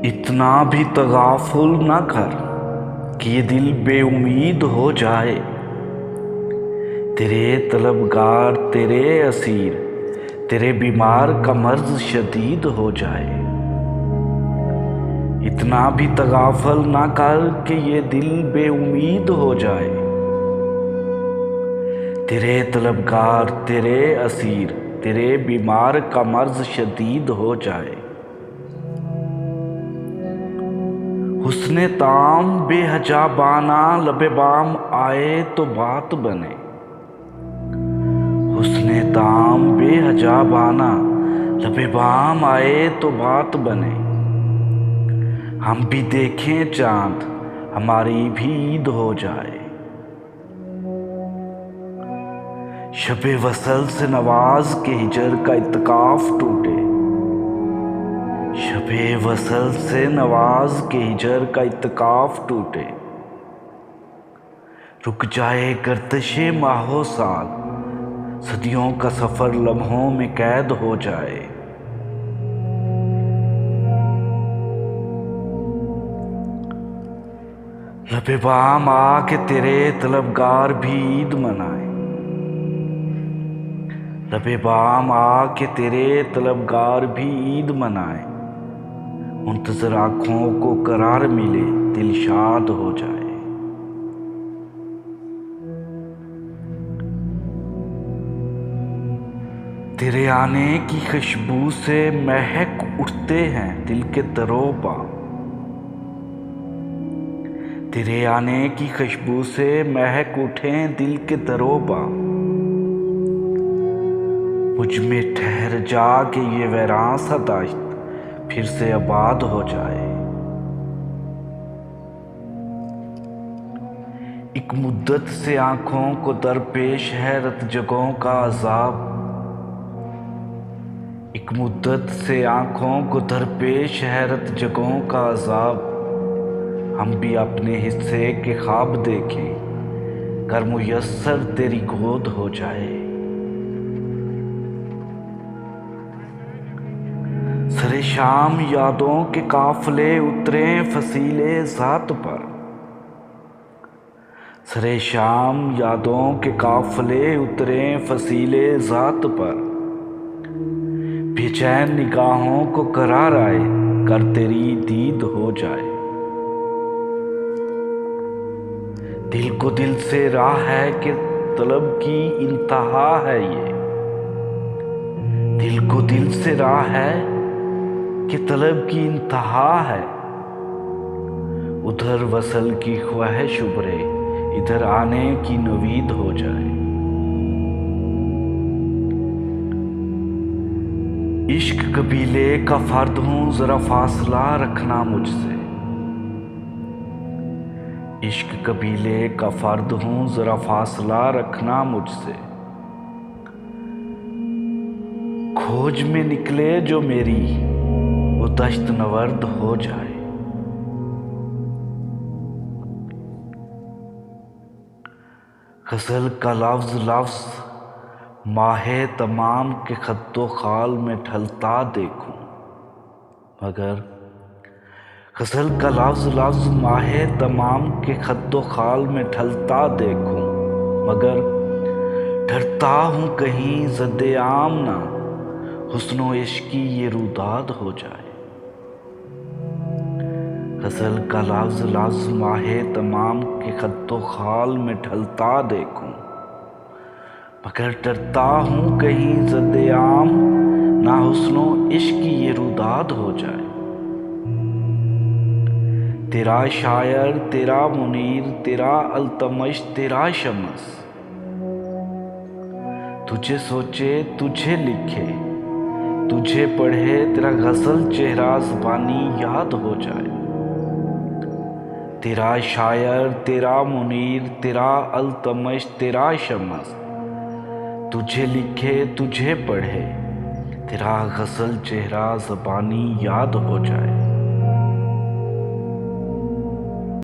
इतना भी तगाफुल ना कर कि ये दिल बेउम्मीद हो जाए। तेरे तलबगार, तेरे असीर, तेरे बीमार का मर्ज शदीद हो जाए। इतना भी तगाफल ना कर कि ये दिल बेउम्मीद हो जाए। तेरे तलबगार, तेरे असीर, तेरे बीमार का मर्ज शदीद हो जाए। हुस्ने ताम बेहजाबाना लबे बाम आए तो बात बने। हुस्ने ताम बेहजाबाना लबे बाम आए तो बात बने। हम भी देखें चांद, हमारी भी ईद हो जाए। शबे वसल से नवाज के हिजर का इत्काफ टूटे। शबे वसल से नवाज के हिजर का इत्काफ टूटे। रुक जाए गर्दिशे माहो साल, सदियों का सफर लम्हों में कैद हो जाए। लबे बाम आके तेरे तलबगार भी ईद मनाए। लबे बाम आके तेरे तलबगार भी ईद मनाए। मुंतज़िर आँखों को करार मिले, दिल शाद हो जाए। तेरे आने की खुशबू से महक उठते हैं दिल के तरोबा। तेरे आने की खुशबू से महक उठे दिल के तरोबा। मुझ में ठहर जा के ये वैरान सा दाश्त फिर से आबाद हो जाए। एक मुद्दत से आंखों को दरपेश है रत जगहों का अजाब। एक मुद्दत से आंखों को दरपेश है रत जगहों का अजाब। हम भी अपने हिस्से के ख्वाब देखें, कर मुयस्सर तेरी गोद हो जाए। सरे शाम यादों के काफले उतरे फसीले ज़ात पर। सरे शाम यादों के काफले उतरे फसीले ज़ात पर। बेचैन निगाहों को करार आए, कर तेरी दीद हो जाए। दिल को दिल से राह है कि तलब की इंतहा है ये। दिल को दिल से राह है कि तलब की इंतहा है। उधर वसल की ख्वाहिश उभरे, इधर आने की नवीद हो जाए। इश्क कबीले का फर्द हूँ, जरा फासला रखना मुझसे। इश्क कबीले का फर्द हूँ, जरा फासला रखना मुझसे। खोज में निकले जो मेरी वो दश्त नवर्द हो जाए। गज़ल का लफ्ज़ लफ्ज़ माहे तमाम के खद्दो खाल में ढलता देखूं, मगर गज़ल का लफ्ज़ लफ्ज़ माहे तमाम के खद्दो खाल में ढलता देखूं, मगर डरता हूँ कहीं ज़द्दे आम ना हुस्नो इश्की ये रूदाद हो जाए। गज़ल का लफ्ज़ लफ्ज़ माहे तमाम के खद्दो खाल में ढलता देखूं, मगर डरता हूँ कहीं ज़द्दे आम ना हुस्नो इश्क की ये रुदाद हो जाए। तेरा शायर, तेरा मुनीर, तेरा अल्तमश, तेरा शमस, तुझे सोचे, तुझे लिखे, तुझे पढ़े, तेरा गज़ल चेहरा ज़बानी याद हो जाए। तेरा शायर, तेरा मुनीर, तेरा अल्तमश, तेरा शमस, तुझे लिखे, तुझे पढ़े, तेरा गज़ल चेहरा ज़बानी याद हो जाए।